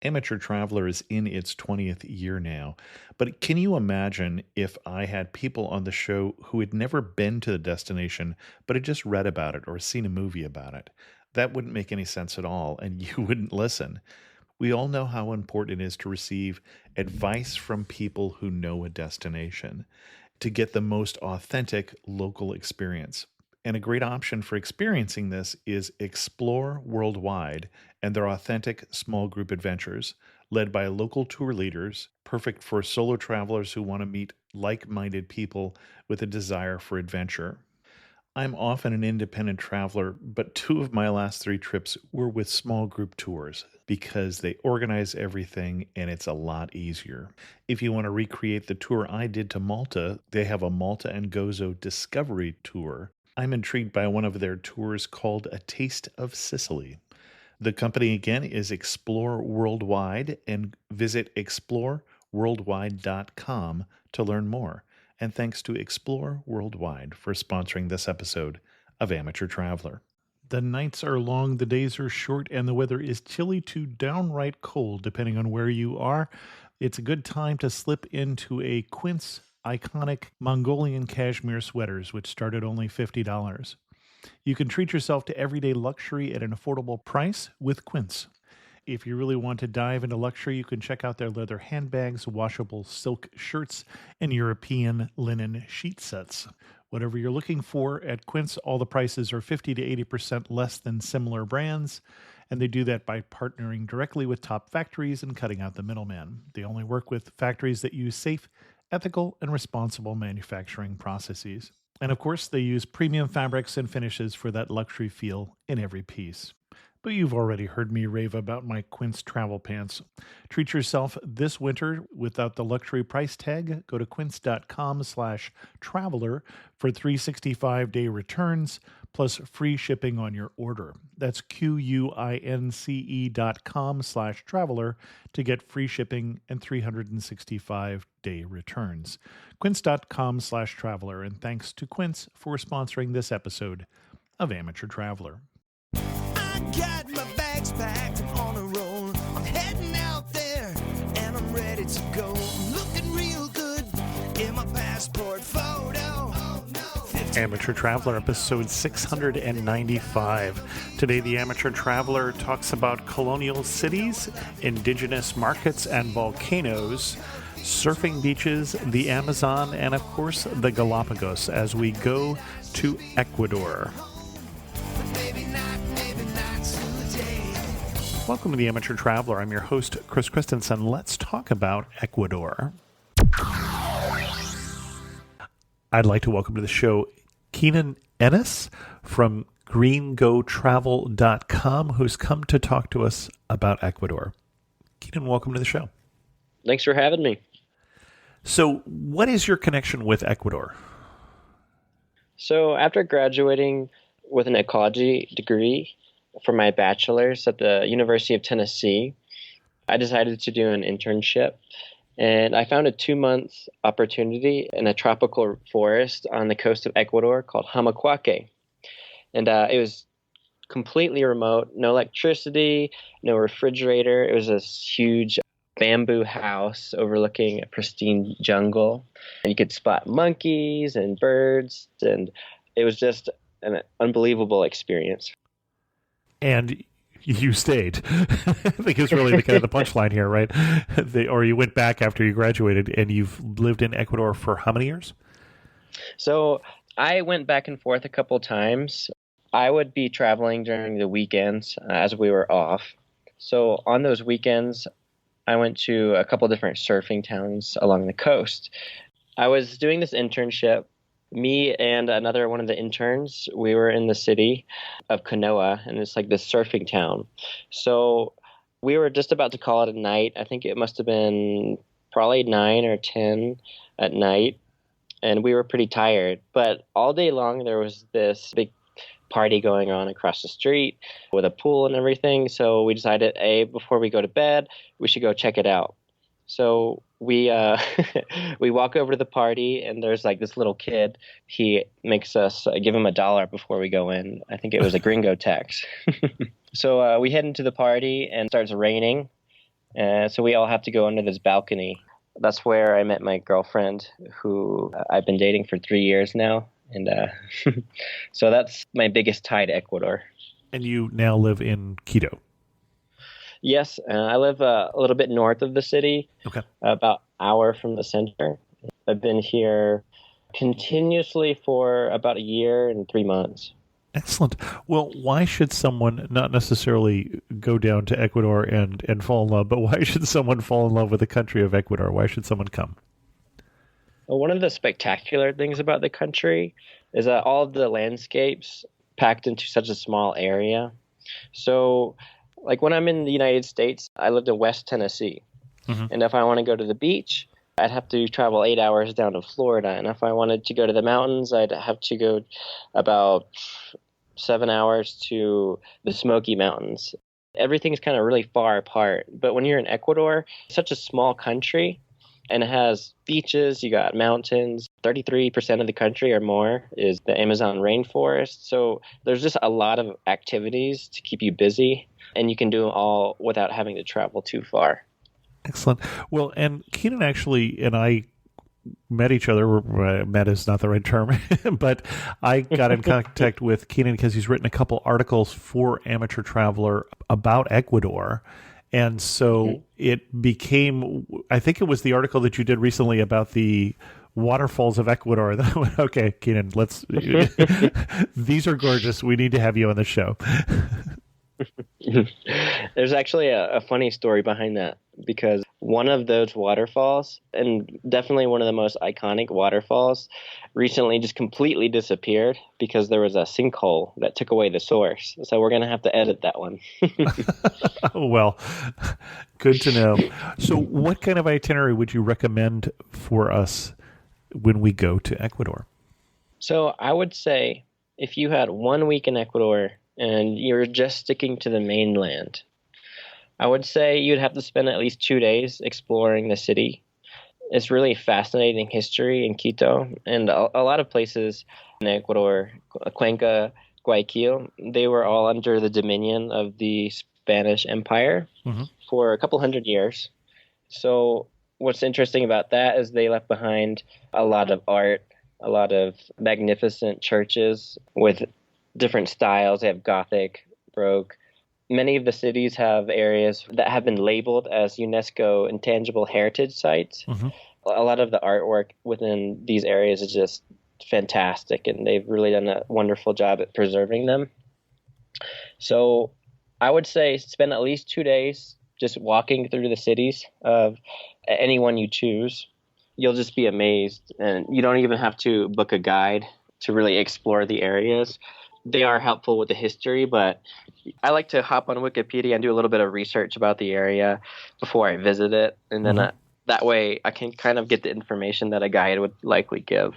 Amateur Traveler is in its 20th year now, but can you imagine if I had people on the show who had never been to the destination but had just read about it or seen a movie about it? That wouldn't make any sense at all, and you wouldn't listen. We all know how important it is to receive advice from people who know a destination to get the most authentic local experience. And a great option for experiencing this is Explore Worldwide and their authentic small group adventures, led by local tour leaders, perfect for solo travelers who want to meet like minded people with a desire for adventure. I'm often an independent traveler, but two of my last three trips were with small group tours because they organize everything and it's a lot easier. If you want to recreate the tour I did to Malta, they have a Malta and Gozo Discovery Tour. I'm intrigued by one of their tours called A Taste of Sicily. The company again is Explore Worldwide, and visit exploreworldwide.com to learn more. And thanks to Explore Worldwide for sponsoring this episode of Amateur Traveler. The nights are long, the days are short, and the weather is chilly to downright cold, depending on where you are. It's a good time to slip into a Quince iconic Mongolian cashmere sweaters, which start at only $50. You can treat yourself to everyday luxury at an affordable price with Quince. If you really want to dive into luxury, you can check out their leather handbags, washable silk shirts, and European linen sheet sets. Whatever you're looking for at Quince, all the prices are 50 to 80% less than similar brands, and they do that by partnering directly with top factories and cutting out the middleman. They only work with factories that use safe, ethical, and responsible manufacturing processes. And of course, they use premium fabrics and finishes for that luxury feel in every piece. But you've already heard me rave about my Quince travel pants. Treat yourself this winter without the luxury price tag. Go to quince.com/traveler for 365-day returns plus free shipping on your order. That's QUINCE.com/traveler to get free shipping and 365-day returns. Quince.com/traveler. And thanks to Quince for sponsoring this episode of Amateur Traveler. Got my bags packed, I'm on a roll. I'm heading out there and I'm ready to go. I'm looking real good in my passport photo. Oh, no. Amateur Traveler, episode 695. Today, the Amateur Traveler talks about colonial cities, indigenous markets and volcanoes, surfing beaches, the Amazon, and of course, the Galapagos as we go to Ecuador. Welcome to the Amateur Traveler. I'm your host, Chris Christensen. Let's talk about Ecuador. I'd like to welcome to the show Keenan Ennis from greengotravel.com, who's come to talk to us about Ecuador. Keenan, welcome to the show. Thanks for having me. So, what is your connection with Ecuador? So, after graduating with an ecology degree for my bachelor's at the University of Tennessee, I decided to do an internship, and I found a 2-month opportunity in a tropical forest on the coast of Ecuador called Jamacuaque. And it was completely remote, no electricity, no refrigerator. It was this huge bamboo house overlooking a pristine jungle. And you could spot monkeys and birds, and it was just an unbelievable experience. And you stayed. I think it's really the kind of the punchline here, right? Or you went back after you graduated, and you've lived in Ecuador for how many years? So I went back and forth a couple times. I would be traveling during the weekends as we were off. So on those weekends, I went to a couple different surfing towns along the coast. I was doing this internship. Me and another one of the interns, we were in the city of Canoa, and it's like this surfing town. So we were just about to call it a night. I think it must have been probably 9 or 10 at night, and we were pretty tired. But all day long, there was this big party going on across the street with a pool and everything. So we decided, before we go to bed, we should go check it out. So we we walk over to the party, and there's like this little kid. He makes us give him $1 before we go in. I think it was a gringo tax. So we head into the party, and it starts raining. So we all have to go under this balcony. That's where I met my girlfriend, who I've been dating for 3 years now. And so that's my biggest tie to Ecuador. And you now live in Quito. Yes, I live a little bit north of the city, Okay. about an hour from the center. I've been here continuously for about a year and 3 months. Excellent. Well, why should someone not necessarily go down to Ecuador and fall in love, but why should someone fall in love with the country of Ecuador? Why should someone come? Well, one of the spectacular things about the country is that all of the landscapes packed into such a small area. So, like when I'm in the United States, I lived in West Tennessee. Mm-hmm. And if I want to go to the beach, I'd have to travel 8 hours down to Florida. And if I wanted to go to the mountains, I'd have to go about 7 hours to the Smoky Mountains. Everything's kind of really far apart. But when you're in Ecuador, it's such a small country, and it has beaches, you got mountains. 33% of the country or more is the Amazon rainforest. So there's just a lot of activities to keep you busy, and you can do them all without having to travel too far. Excellent. Well, and Keenan actually and I met each other. Met is not the right term, but I got in contact with Keenan because he's written a couple articles for Amateur Traveler about Ecuador. And so it became, I think it was the article that you did recently about the waterfalls of Ecuador. That went, okay, Keenan, these are gorgeous. We need to have you on the show. There's actually a funny story behind that, because one of those waterfalls, and definitely one of the most iconic waterfalls, recently just completely disappeared because there was a sinkhole that took away the source. So we're going to have to edit that one. Oh, well, good to know. So what kind of itinerary would you recommend for us when we go to Ecuador? So I would say if you had 1 week in Ecuador and you're just sticking to the mainland, I would say you'd have to spend at least 2 days exploring the city. It's really fascinating history in Quito, and a lot of places in Ecuador, Cuenca, Guayaquil, they were all under the dominion of the Spanish Empire for a couple hundred years. So what's interesting about that is they left behind a lot of art, a lot of magnificent churches with different styles. They have Gothic, Baroque. Many of the cities have areas that have been labeled as UNESCO intangible heritage sites. A lot of the artwork within these areas is just fantastic, and they've really done a wonderful job at preserving them. So I would say spend at least 2 days just walking through the cities of any one you choose. You'll just be amazed, and you don't even have to book a guide to really explore the areas. They are helpful with the history, but I like to hop on Wikipedia and do a little bit of research about the area before I visit it, and then that way I can kind of get the information that a guide would likely give.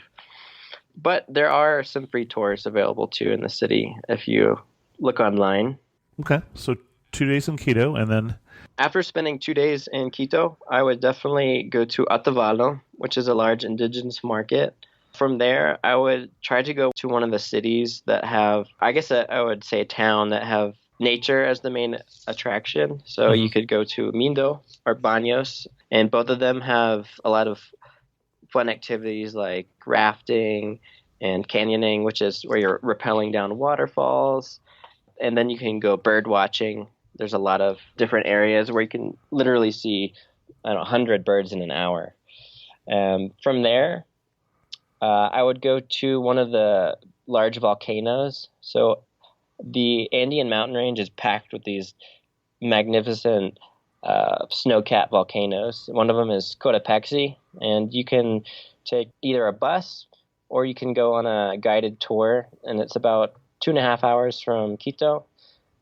But there are some free tours available too in the city if you look online. Okay, so 2 days in Quito, and then after spending 2 days in Quito, I would definitely go to Otavalo, which is a large indigenous market. From there, I would try to go to one of the cities that have, I guess I would say a town that have nature as the main attraction. So you could go to Mindo or Baños, and both of them have a lot of fun activities like rafting and canyoning, which is where you're rappelling down waterfalls. And then you can go bird watching. There's a lot of different areas where you can literally see, 100 birds in an hour. From there, I would go to one of the large volcanoes. So the Andean mountain range is packed with these magnificent snow-capped volcanoes. One of them is Cotopaxi, and you can take either a bus or you can go on a guided tour, and it's about 2.5 hours from Quito,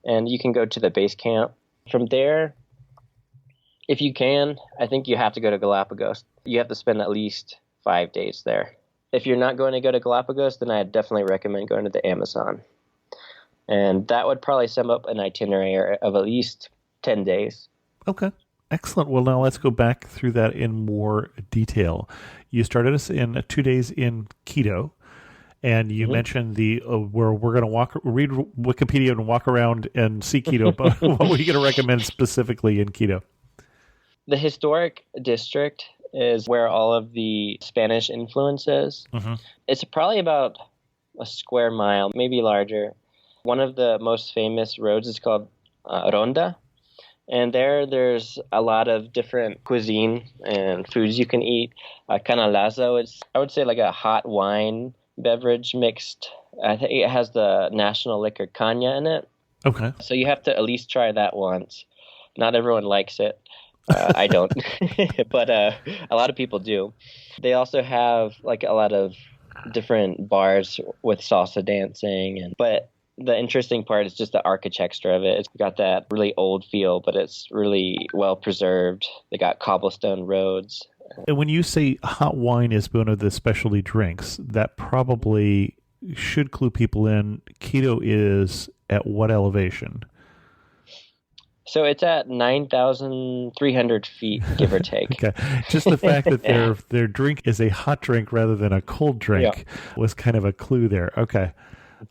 and you can go to the base camp. From there, if you can, I think you have to go to Galapagos. You have to spend at least 5 days there. If you're not going to go to Galapagos, then I definitely recommend going to the Amazon. And that would probably sum up an itinerary of at least 10 days. Okay. Excellent. Well, now let's go back through that in more detail. You started us in 2 days in Quito, and you mentioned the where we're going to read Wikipedia and walk around and see Quito. But what were you going to recommend specifically in Quito? The historic district is where all of the Spanish influence is. Hmm. It's probably about a square mile, maybe larger. One of the most famous roads is called Ronda. And there's a lot of different cuisine and foods you can eat. Canalazo, it's, I would say, like a hot wine beverage mixed. I think it has the national liquor Caña in it. Okay. So you have to at least try that once. Not everyone likes it. I don't, but a lot of people do. They also have like a lot of different bars with salsa dancing, but the interesting part is just the architecture of it. It's got that really old feel, but it's really well preserved. They got cobblestone roads. And when you say hot wine is one of the specialty drinks, that probably should clue people in. Quito is at what elevation? So it's at 9,300 feet, give or take. Okay. Just the fact that their drink is a hot drink rather than a cold drink was kind of a clue there. Okay.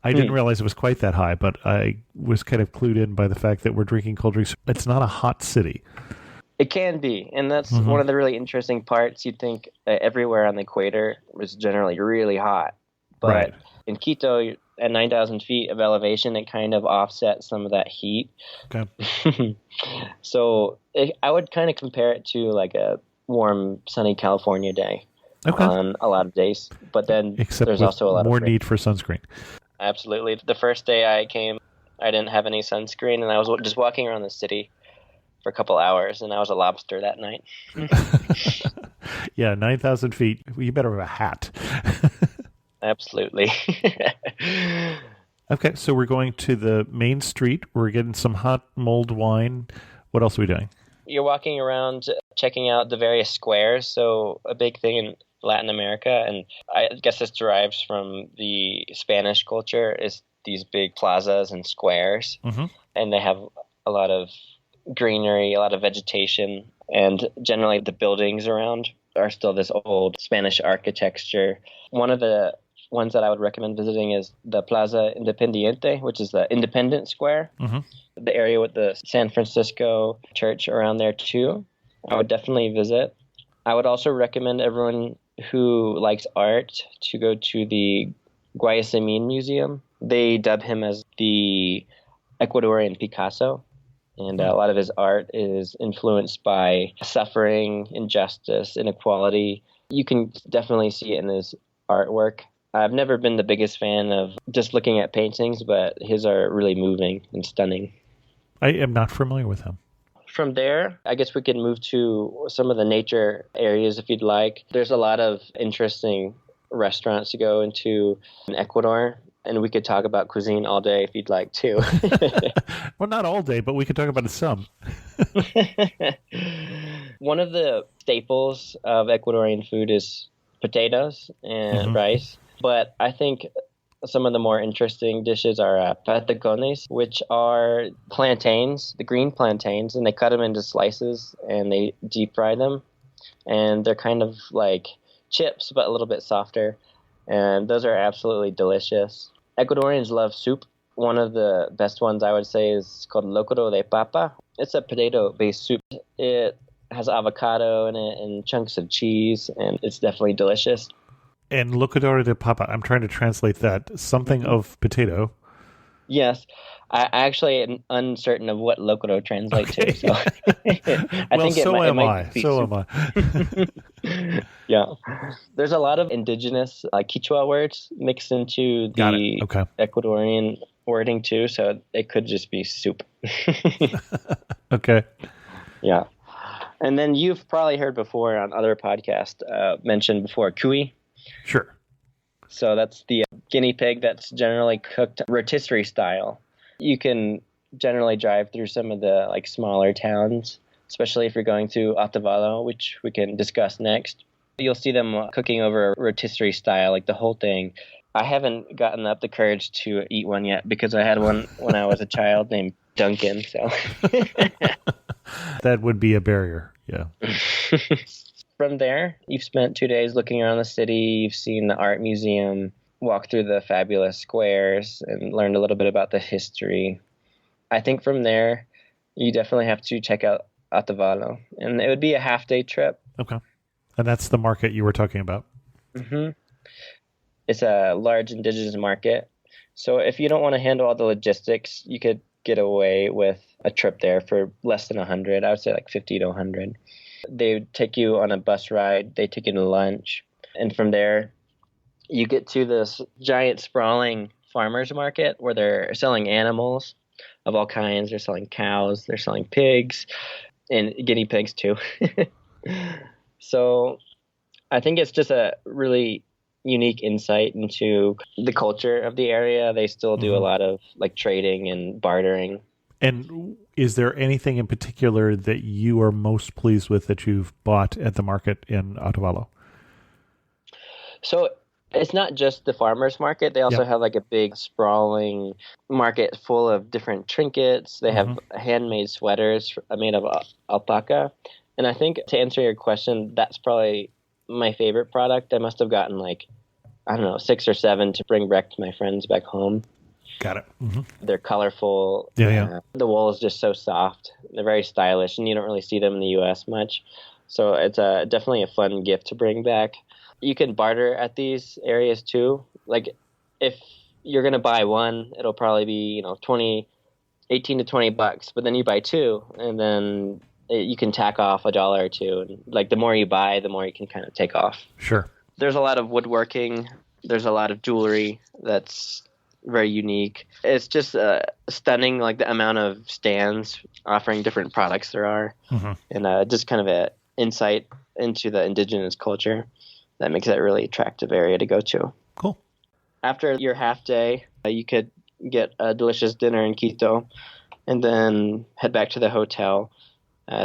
I didn't realize it was quite that high, but I was kind of clued in by the fact that we're drinking cold drinks. It's not a hot city. It can be, and that's one of the really interesting parts. You'd think everywhere on the equator was generally really hot, but in Quito, at 9,000 feet of elevation, it kind of offsets some of that heat. Okay. So I would kind of compare it to like a warm, sunny California day on a lot of days. But then there's also a lot more of need for sunscreen. Absolutely. The first day I came, I didn't have any sunscreen, and I was just walking around the city for a couple hours, and I was a lobster that night. Yeah, 9,000 feet. You better have a hat. Absolutely. Okay, so we're going to the main street. We're getting some hot mulled wine. What else are we doing? You're walking around checking out the various squares. So a big thing in Latin America, and I guess this derives from the Spanish culture, is these big plazas and squares. Mm-hmm. And they have a lot of greenery, a lot of vegetation, and generally the buildings around are still this old Spanish architecture. One of the ones that I would recommend visiting is the Plaza Independiente, which is the Independent Square, the area with the San Francisco church around there too. I would definitely visit. I would also recommend everyone who likes art to go to the Guayasamín Museum. They dub him as the Ecuadorian Picasso. And a lot of his art is influenced by suffering, injustice, inequality. You can definitely see it in his artwork. I've never been the biggest fan of just looking at paintings, but his are really moving and stunning. I am not familiar with him. From there, I guess we could move to some of the nature areas if you'd like. There's a lot of interesting restaurants to go into in Ecuador. And we could talk about cuisine all day if you'd like to. Well, not all day, but we could talk about it some. One of the staples of Ecuadorian food is potatoes and rice. But I think some of the more interesting dishes are patacones, which are plantains, the green plantains, and they cut them into slices and they deep fry them. And they're kind of like chips, but a little bit softer. And those are absolutely delicious. Ecuadorians love soup. One of the best ones I would say is called locro de papa. It's a potato-based soup. It has avocado in it and chunks of cheese, and it's definitely delicious. And locro de papa, I'm trying to translate that. Something of potato. Yes. I actually am uncertain of what locro translates to. So I think it might be So soup. am I. Yeah. There's a lot of indigenous Quechua words mixed into the Ecuadorian wording too, so it could just be soup. Okay. Yeah. And then you've probably heard before on other podcasts mentioned before cuy. Sure. So that's the guinea pig that's generally cooked rotisserie style. You can generally drive through some of the like smaller towns, especially if you're going to Otavalo, which we can discuss next. You'll see them cooking over rotisserie style, like the whole thing. I haven't gotten up the courage to eat one yet because I had one when I was a child named Duncan. So that would be a barrier. Yeah. From there, you've spent 2 days looking around the city. You've seen the art museum, walked through the fabulous squares, and learned a little bit about the history. I think from there, you definitely have to check out Otavalo, and it would be a half-day trip. Okay. And that's the market you were talking about. hmm It's a large indigenous market. So if you don't want to handle all the logistics, you could get away with a trip there for less than 100. I would say like 50 to 100. They would take you on a bus ride. They take you to lunch. And from there, you get to this giant sprawling farmers market where they're selling animals of all kinds. They're selling cows. They're selling pigs and guinea pigs too. So I think it's just a really unique insight into the culture of the area. They still do a lot of like trading and bartering. And is there anything in particular that you are most pleased with that you've bought at the market in Otavalo? So it's not just the farmers market. They also have like a big sprawling market full of different trinkets. They have handmade sweaters made of alpaca. And I think to answer your question, that's probably my favorite product. I must have gotten like, I don't know, 6 or 7 to bring back to my friends back home. Got it. They're colorful. Yeah. The wool is just so soft. They're very stylish, and you don't really see them in the U.S. much. So it's definitely a fun gift to bring back. You can barter at these areas too. Like if you're going to buy one, it'll probably be, 18 to $20, but then you buy 2 and then you can tack off $1 or 2. And like the more you buy, the more you can kind of take off. Sure. There's a lot of woodworking. There's a lot of jewelry that's very unique. It's just stunning, like the amount of stands offering different products there are, and just kind of an insight into the indigenous culture that makes it a really attractive area to go to. Cool. After your half day, you could get a delicious dinner in Quito and then head back to the hotel.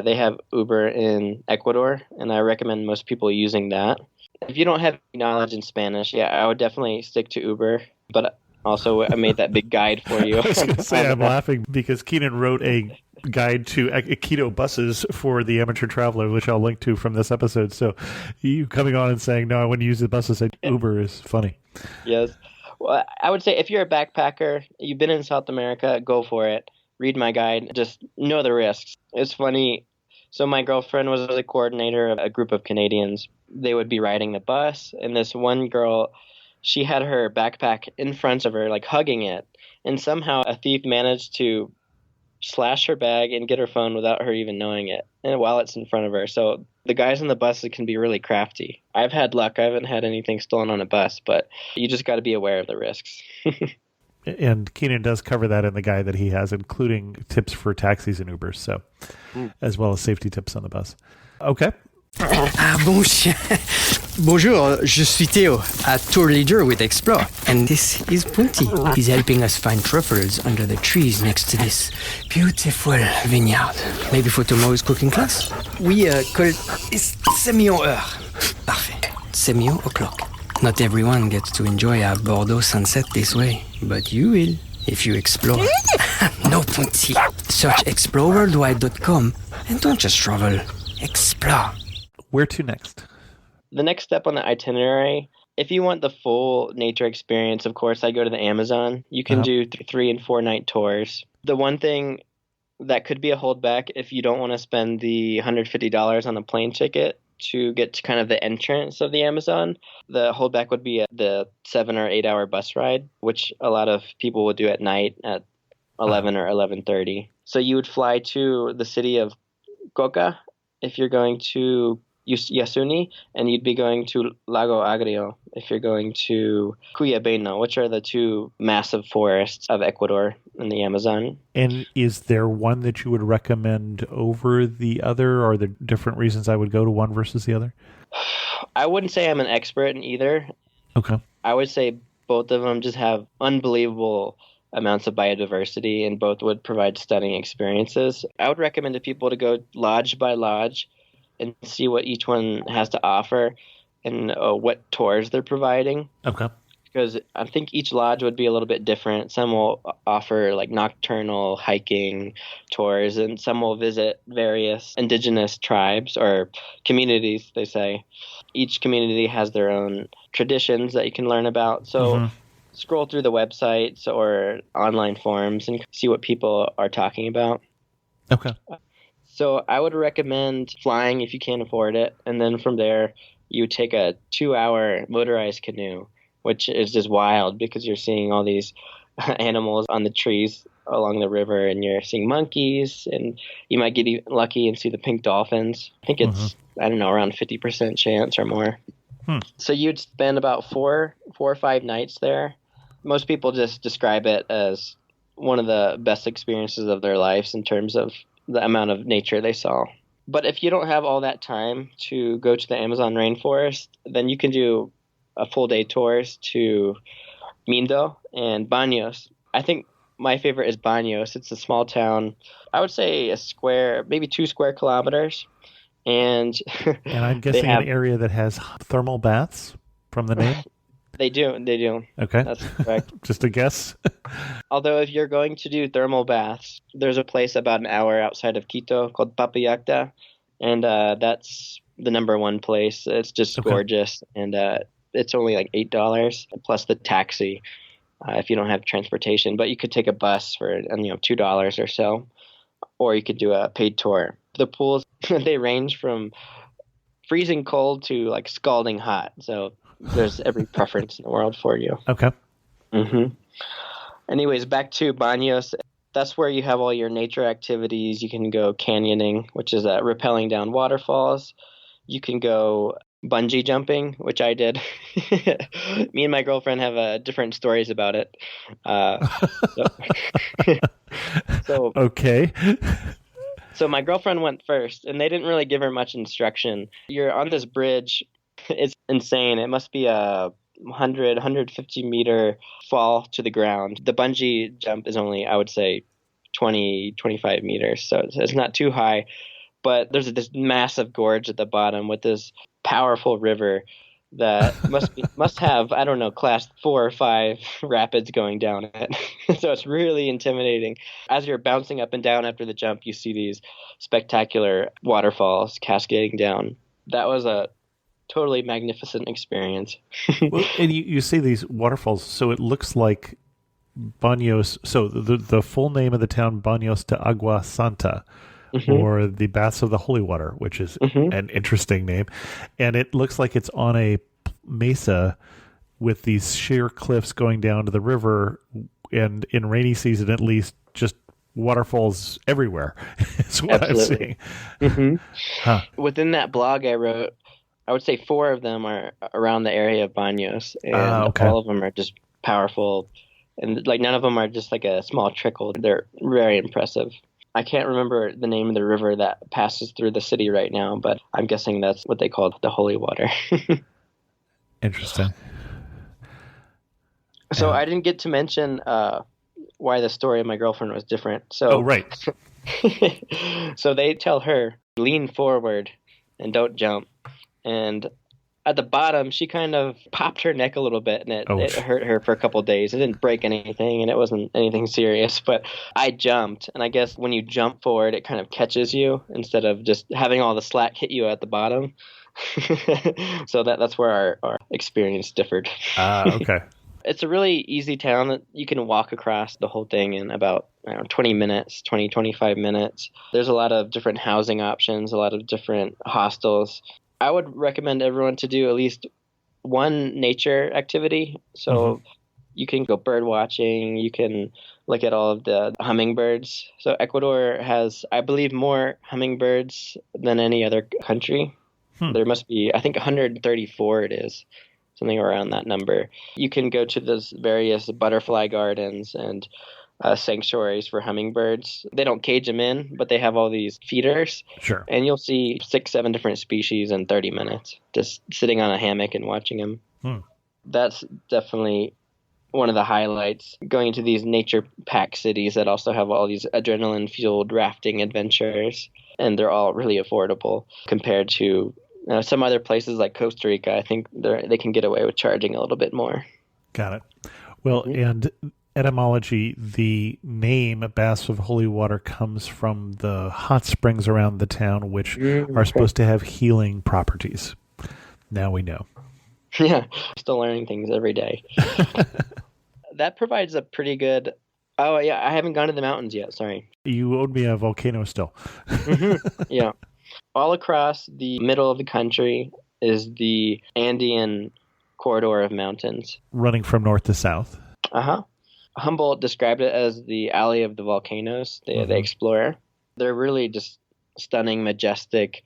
They have Uber in Ecuador, and I recommend most people using that. If you don't have any knowledge in Spanish, I would definitely stick to Uber. But also, I made that big guide for you. I was going to say, I'm laughing because Keenan wrote a guide to Quito buses for the amateur traveler, which I'll link to from this episode. So you coming on and saying, no, I wouldn't use the buses, Uber is funny. Yes. Well, I would say if you're a backpacker, you've been in South America, go for it. Read my guide. Just know the risks. It's funny. So my girlfriend was the coordinator of a group of Canadians. They would be riding the bus, and this one girl, she had her backpack in front of her, like hugging it. And somehow a thief managed to slash her bag and get her phone without her even knowing it, and while it's in front of her. So the guys on the bus can be really crafty. I've had luck. I haven't had anything stolen on a bus, but you just got to be aware of the risks. And Keenan does cover that in the guide that he has, including tips for taxis and Ubers, so as well as safety tips on the bus. Okay. Ah, bon chien. Bonjour, je suis Theo, a tour leader with Explore. And this is Punti. He's helping us find truffles under the trees next to this beautiful vineyard. Maybe for tomorrow's cooking class? We call it semi-heure. Parfait. Semi-o'clock. Not everyone gets to enjoy a Bordeaux sunset this way, but you will if you explore. No, Punti. Search exploreworldwide.com and don't just travel. Explore. Where to next? The next step on the itinerary, if you want the full nature experience, of course, I go to the Amazon. You can do 3 and 4 night tours. The one thing that could be a holdback if you don't want to spend the $150 on a plane ticket to get to kind of the entrance of the Amazon, the holdback would be the 7 or 8 hour bus ride, which a lot of people would do at night at 11 or 11:30. So you would fly to the city of Coca if you're going to Yasuni, and you'd be going to Lago Agrio if you're going to Cuyabeno, which are the 2 massive forests of Ecuador in the Amazon. And is there one that you would recommend over the other? Or are there different reasons I would go to one versus the other? I wouldn't say I'm an expert in either. Okay. I would say both of them just have unbelievable amounts of biodiversity, and both would provide stunning experiences. I would recommend to people to go lodge by lodge and see what each one has to offer and what tours they're providing. Okay. Because I think each lodge would be a little bit different. Some will offer like nocturnal hiking tours, and some will visit various indigenous tribes or communities, they say. Each community has their own traditions that you can learn about. So scroll through the websites or online forums and see what people are talking about. Okay. So I would recommend flying if you can't afford it. And then from there, you take a 2-hour motorized canoe, which is just wild because you're seeing all these animals on the trees along the river, and you're seeing monkeys, and you might get lucky and see the pink dolphins. I think it's, I don't know, around 50% chance or more. So you'd spend about 4 or 5 nights there. Most people just describe it as one of the best experiences of their lives in terms of the amount of nature they saw. But if you don't have all that time to go to the Amazon rainforest, then you can do a full day tours to Mindo and Baños. I think my favorite is Baños. It's a small town. I would say maybe 2 square kilometers. And And I'm guessing an area that has thermal baths from the name? They do. Okay. That's correct. Just a guess. Although if you're going to do thermal baths, there's a place about an hour outside of Quito called Papayacta, and that's the number one place. It's just gorgeous, and it's only like $8 plus the taxi if you don't have transportation. But you could take a bus for $2 or so, or you could do a paid tour. The pools, they range from freezing cold to like scalding hot. So there's every preference in the world for you. Okay. Anyways, back to Baños. That's where you have all your nature activities. You can go canyoning, which is rappelling down waterfalls. You can go bungee jumping, which I did. Me and my girlfriend have different stories about it. So okay. So my girlfriend went first, and they didn't really give her much instruction. You're on this bridge. It's insane. It must be a 150 meter fall to the ground. The bungee jump is only, I would say, 25 meters. So it's not too high. But there's this massive gorge at the bottom with this powerful river that must have, I don't know, class 4 or 5 rapids going down it. So it's really intimidating. As you're bouncing up and down after the jump, you see these spectacular waterfalls cascading down. That was a totally magnificent experience. Well, and you see these waterfalls, so it looks like Baños. So the full name of the town, Baños de Agua Santa, or the Baths of the Holy Water, which is an interesting name. And it looks like it's on a mesa with these sheer cliffs going down to the river, and in rainy season at least, just waterfalls everywhere. Is what Absolutely. I'm seeing. Within that blog I wrote, I would say 4 of them are around the area of Baños, and all of them are just powerful. And like none of them are just like a small trickle. They're very impressive. I can't remember the name of the river that passes through the city right now, but I'm guessing that's what they call the holy water. Interesting. So I didn't get to mention why the story of my girlfriend was different. So, right. So they tell her, lean forward and don't jump. And at the bottom, she kind of popped her neck a little bit, and it hurt her for a couple of days. It didn't break anything, and it wasn't anything serious. But I jumped, and I guess when you jump forward, it kind of catches you instead of just having all the slack hit you at the bottom. So that's where our experience differed. Okay. It's a really easy town that you can walk across the whole thing in about 25 minutes. There's a lot of different housing options, a lot of different hostels. I would recommend everyone to do at least one nature activity. So you can go bird watching. You can look at all of the hummingbirds. So Ecuador has, I believe, more hummingbirds than any other country. There must be, I think 134 it is, something around that number. You can go to those various butterfly gardens and sanctuaries for hummingbirds. They don't cage them in, but they have all these feeders. Sure. And you'll see 6-7 different species in 30 minutes, just sitting on a hammock and watching them. That's definitely one of the highlights. Going to these nature-packed cities that also have all these adrenaline-fueled rafting adventures, and they're all really affordable compared to some other places like Costa Rica. I think they can get away with charging a little bit more. Got it. Well, and etymology, the name Baths of Holy Water comes from the hot springs around the town, which are supposed to have healing properties. Now we know. Yeah, still learning things every day. That provides a pretty good Oh, yeah, I haven't gone to the mountains yet. Sorry. You owed me a volcano still. Yeah. All across the middle of the country is the Andean corridor of mountains. Running from north to south. Uh-huh. Humboldt described it as the Alley of the Volcanoes, the explorer. They're really just stunning, majestic,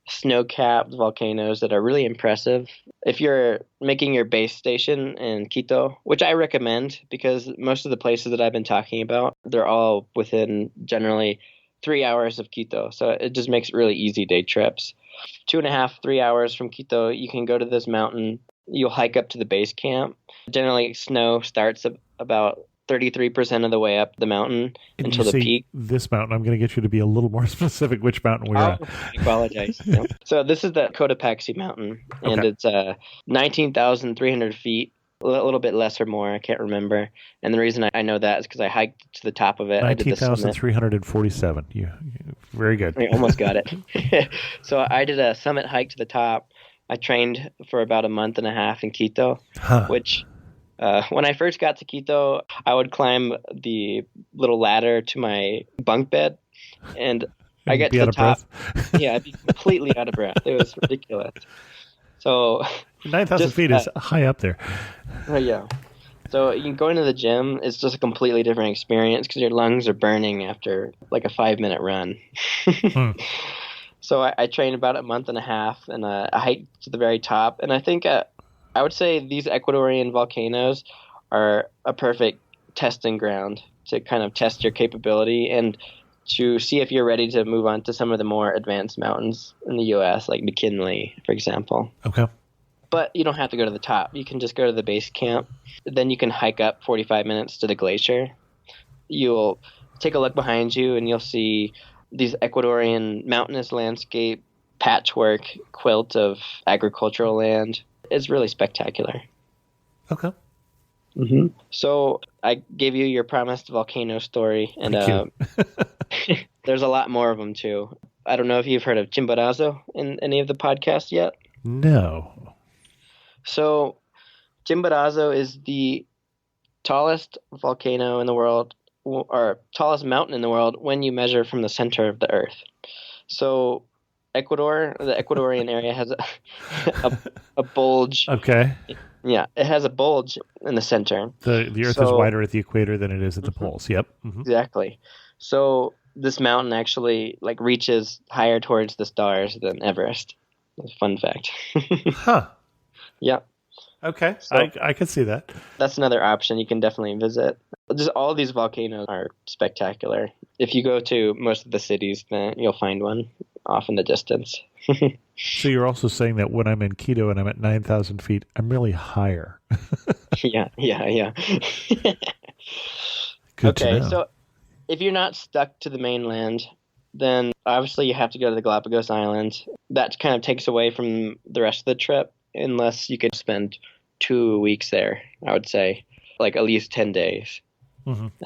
snow-capped volcanoes that are really impressive. If you're making your base station in Quito, which I recommend because most of the places that I've been talking about, they're all within generally 3 hours of Quito. So it just makes really easy day trips. 2.5, 3 hours from Quito, you can go to this mountain. You'll hike up to the base camp. Generally, snow starts about 33% of the way up the mountain And until you the say peak. this mountain. I'm going to get you to be a little more specific which mountain we're at. I apologize. Yeah. So this is the Cotopaxi Mountain, and Okay. it's 19,300 feet, a little bit less or more. I can't remember. And the reason I know that is because I hiked to the top of it. I did the summit. 19,347. You very good. I almost got it. So I did a summit hike to the top. I trained for about a month and a half in Quito, which when I first got to Quito, I would climb the little ladder to my bunk bed, and I get be to out the of top. breath? Yeah, I'd be completely out of breath. It was ridiculous. So 9,000 feet is high up there. yeah. So you go into the gym, it's just a completely different experience because your lungs are burning after like a 5-minute run. So I trained about a month and a half, and I hiked to the very top. And I think I would say these Ecuadorian volcanoes are a perfect testing ground to kind of test your capability and to see if you're ready to move on to some of the more advanced mountains in the U.S., like McKinley, for example. Okay. But you don't have to go to the top. You can just go to the base camp. Then you can hike up 45 minutes to the glacier. You'll take a look behind you, and you'll see these Ecuadorian mountainous landscape, patchwork quilt of agricultural land. It's really spectacular. Okay. So I gave you your promised volcano story, and Thank you. there's a lot more of them too. I don't know if you've heard of Chimborazo in any of the podcasts yet. No. So Chimborazo is the tallest volcano in the world, or tallest mountain in the world when you measure from the center of the earth. So Ecuador, the Ecuadorian area has a bulge. Okay. Yeah, it has a bulge in the center. The Earth is wider at the equator than it is at the poles. Yep. Exactly. So this mountain actually like reaches higher towards the stars than Everest. That's a fun fact. Huh. Yeah. Okay. So- I could see that. That's another option you can definitely visit. Just all these volcanoes are spectacular. If you go to most of the cities, then you'll find one off in the distance. So you're also saying that when I'm in Quito and I'm at 9,000 feet, I'm really higher. Yeah. Good to Okay, know. so if you're not stuck to the mainland, then obviously you have to go to the Galapagos Islands. That kind of takes away from the rest of the trip, unless you could spend 2 weeks there, I would say, like at least 10 days.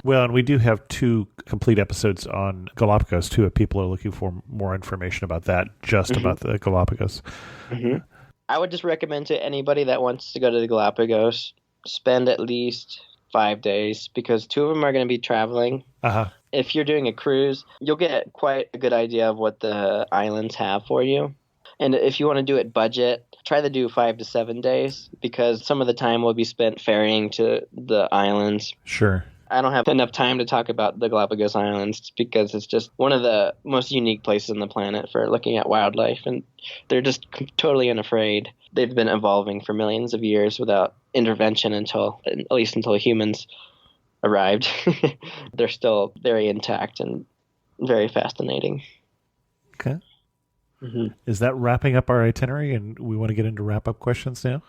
Well, and we do have 2 complete episodes on Galapagos, too, if people are looking for more information about that, just about the Galapagos. I would just recommend to anybody that wants to go to the Galapagos, spend at least 5 days, because 2 of them are going to be traveling. If you're doing a cruise, you'll get quite a good idea of what the islands have for you. And if you want to do it budget, try to do 5 to 7 days, because some of the time will be spent ferrying to the islands. Sure. I don't have enough time to talk about the Galapagos Islands because it's just one of the most unique places on the planet for looking at wildlife, and they're just totally unafraid. They've been evolving for millions of years without intervention at least until humans arrived. They're still very intact and very fascinating. Okay. Is that wrapping up our itinerary, and we want to get into wrap-up questions now?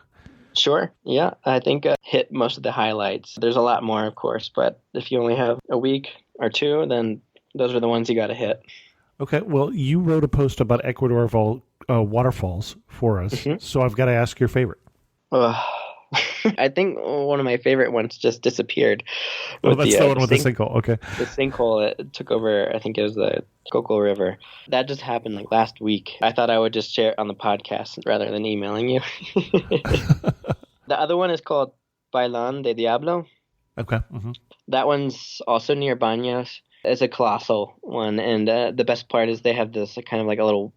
Sure. Yeah, I think hit most of the highlights. There's a lot more, of course, but if you only have a week or 2, then those are the ones you got to hit. Okay. Well, you wrote a post about Ecuador waterfalls for us, so I've got to ask your favorite. I think one of my favorite ones just disappeared. Oh, that's the one with the sinkhole. Okay. The sinkhole, it took over, I think it was the Coco River. That just happened like last week. I thought I would just share it on the podcast rather than emailing you. The other one is called Bailan de Diablo. Okay. Hmm. That one's also near Baños. It's a colossal one, and the best part is they have this kind of like a little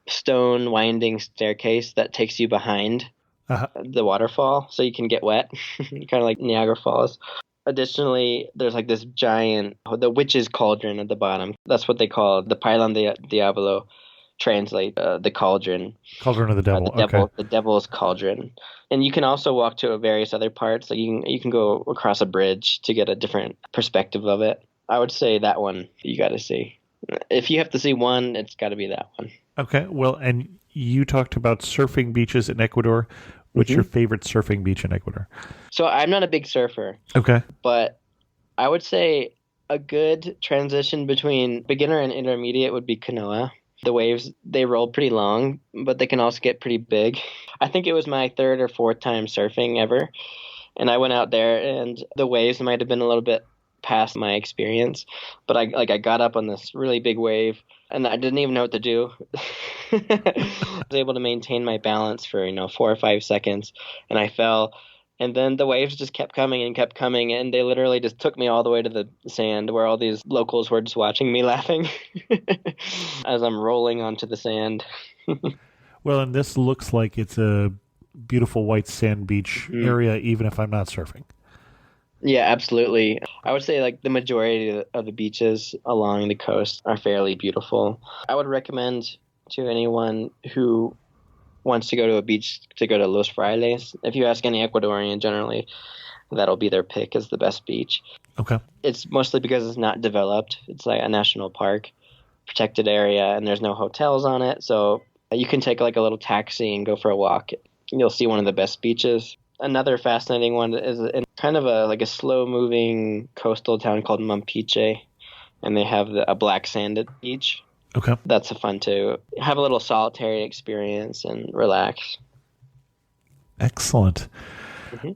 stone winding staircase that takes you behind Uh-huh. the waterfall, so you can get wet, kind of like Niagara Falls. Additionally, there's like this giant, the witch's cauldron at the bottom. That's what they call it. The Pylon de Diablo translate the cauldron. Cauldron of the Devil. Okay. The devil's cauldron. And you can also walk to various other parts. Like you can go across a bridge to get a different perspective of it. I would say that one you got to see. If you have to see one, it's got to be that one. Okay. Well, and you talked about surfing beaches in Ecuador. What's your favorite surfing beach in Ecuador? So I'm not a big surfer. Okay. But I would say a good transition between beginner and intermediate would be Kanoa. The waves, they roll pretty long, but they can also get pretty big. I think it was my third or fourth time surfing ever. And I went out there and the waves might have been a little bit past my experience. But I got up on this really big wave and I didn't even know what to do. I was able to maintain my balance for, 4 or 5 seconds and I fell. And then the waves just kept coming, and they literally just took me all the way to the sand where all these locals were just watching me laughing as I'm rolling onto the sand. Well, and this looks like it's a beautiful white sand beach area, even if I'm not surfing. Yeah, absolutely. I would say like the majority of the beaches along the coast are fairly beautiful. I would recommend to anyone who wants to go to a beach to go to Los Frailes. If you ask any Ecuadorian, generally, that'll be their pick as the best beach. Okay. It's mostly because it's not developed. It's like a national park, protected area, and there's no hotels on it. So you can take like a little taxi and go for a walk. You'll see one of the best beaches. Another fascinating one is in kind of a slow-moving coastal town called Mampiche, and they have a black sanded beach. Okay. That's fun to have a little solitary experience and relax. Excellent. Mm-hmm.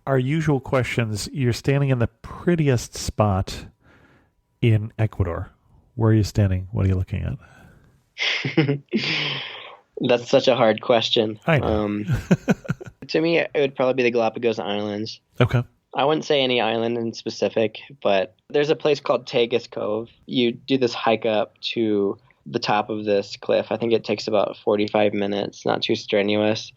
Our usual questions. You're standing in the prettiest spot in Ecuador. Where are you standing? What are you looking at? That's such a hard question. I know. To me, it would probably be the Galapagos Islands. Okay. I wouldn't say any island in specific, but there's a place called Tagus Cove. You do this hike up to the top of this cliff. I think it takes about 45 minutes, not too strenuous.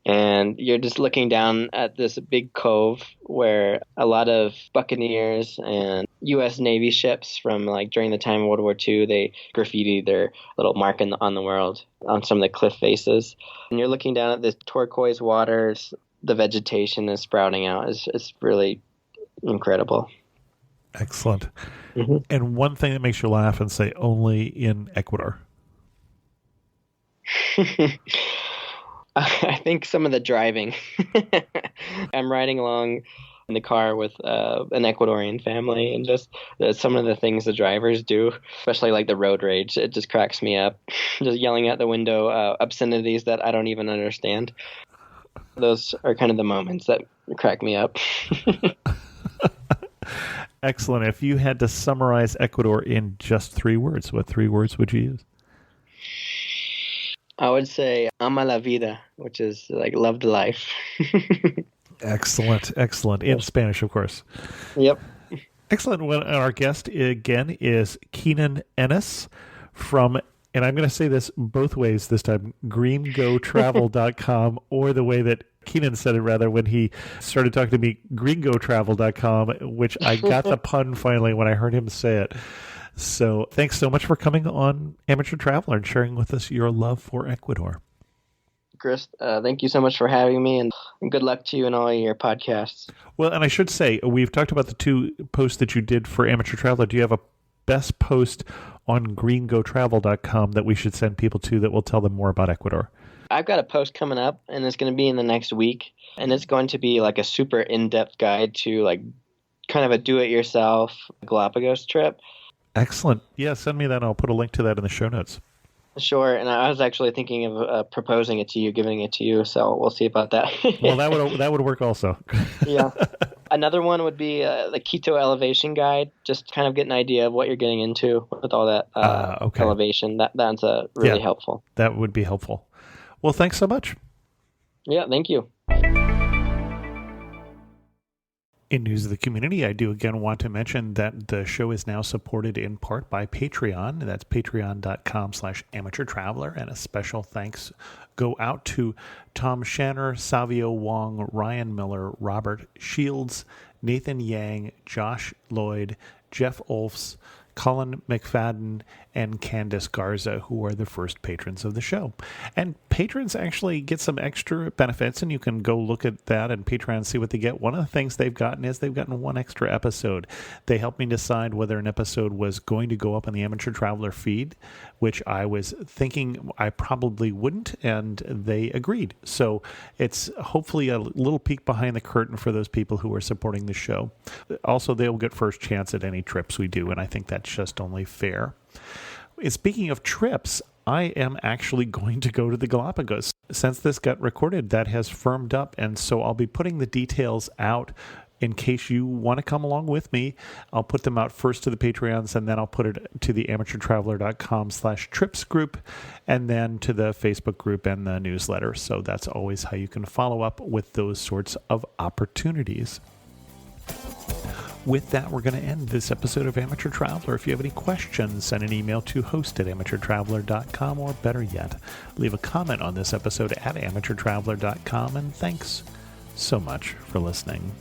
And you're just looking down at this big cove where a lot of buccaneers and U.S. Navy ships from during the time of World War II, they graffitied their little mark on the world on some of the cliff faces. And you're looking down at this turquoise waters. The vegetation is sprouting out. It's really incredible. Excellent. Mm-hmm. And one thing that makes you laugh and say only in Ecuador. I think some of the driving. I'm riding along in the car with an Ecuadorian family, and just some of the things the drivers do, especially like the road rage, it just cracks me up. Just yelling out the window obscenities that I don't even understand. Those are kind of the moments that crack me up. Excellent. If you had to summarize Ecuador in just 3 words, what 3 words would you use? I would say ama la vida, which is like love the life. Excellent. Excellent. In Spanish, of course. Yep. Excellent. Well, our guest again is Keenan Ennis from, and I'm going to say this both ways this time, greengotravel.com, or the way that Keenan said it rather when he started talking to me, gringotravel.com, which I got the pun finally when I heard him say it. So thanks so much for coming on Amateur Traveler and sharing with us your love for Ecuador. Chris, thank you so much for having me, and good luck to you and all your podcasts. Well, and I should say, we've talked about the 2 posts that you did for Amateur Traveler. Do you have a best post on greengotravel.com that we should send people to that will tell them more about Ecuador? I've got a post coming up, and it's going to be in the next week, and it's going to be like a super in-depth guide to kind of a do-it-yourself Galapagos trip. Excellent. Yeah, send me that, and I'll put a link to that in the show notes. Sure, and I was actually thinking of proposing it to you, giving it to you, so we'll see about that. Well, that would work also. Yeah. Another one would be the Quito elevation guide, just kind of get an idea of what you're getting into with all that okay. elevation. That's really helpful. That would be helpful. Well, thanks so much. Yeah, thank you. In news of the community, I do again want to mention that the show is now supported in part by Patreon. That's patreon.com/amateurtraveler. And a special thanks go out to Tom Shanner, Savio Wong, Ryan Miller, Robert Shields, Nathan Yang, Josh Lloyd, Jeff Olfs, Colin McFadden, and Candace Garza, who are the first patrons of the show. And patrons actually get some extra benefits, and you can go look at that and Patreon and see what they get. One of the things they've gotten is they've gotten one extra episode. They helped me decide whether an episode was going to go up on the Amateur Traveler feed, which I was thinking I probably wouldn't, and they agreed. So it's hopefully a little peek behind the curtain for those people who are supporting the show. Also, they'll get first chance at any trips we do, and I think that's just only fair. Speaking of trips, I am actually going to go to the Galapagos. Since this got recorded, that has firmed up, and so I'll be putting the details out in case you want to come along with me. I'll put them out first to the Patreons, and then I'll put it to the amateurtraveler.com/trips group, and then to the Facebook group and the newsletter. So that's always how you can follow up with those sorts of opportunities. With that, we're going to end this episode of Amateur Traveler. If you have any questions, send an email to host@amateurtraveler.com, or better yet, leave a comment on this episode at amateurtraveler.com. And thanks so much for listening.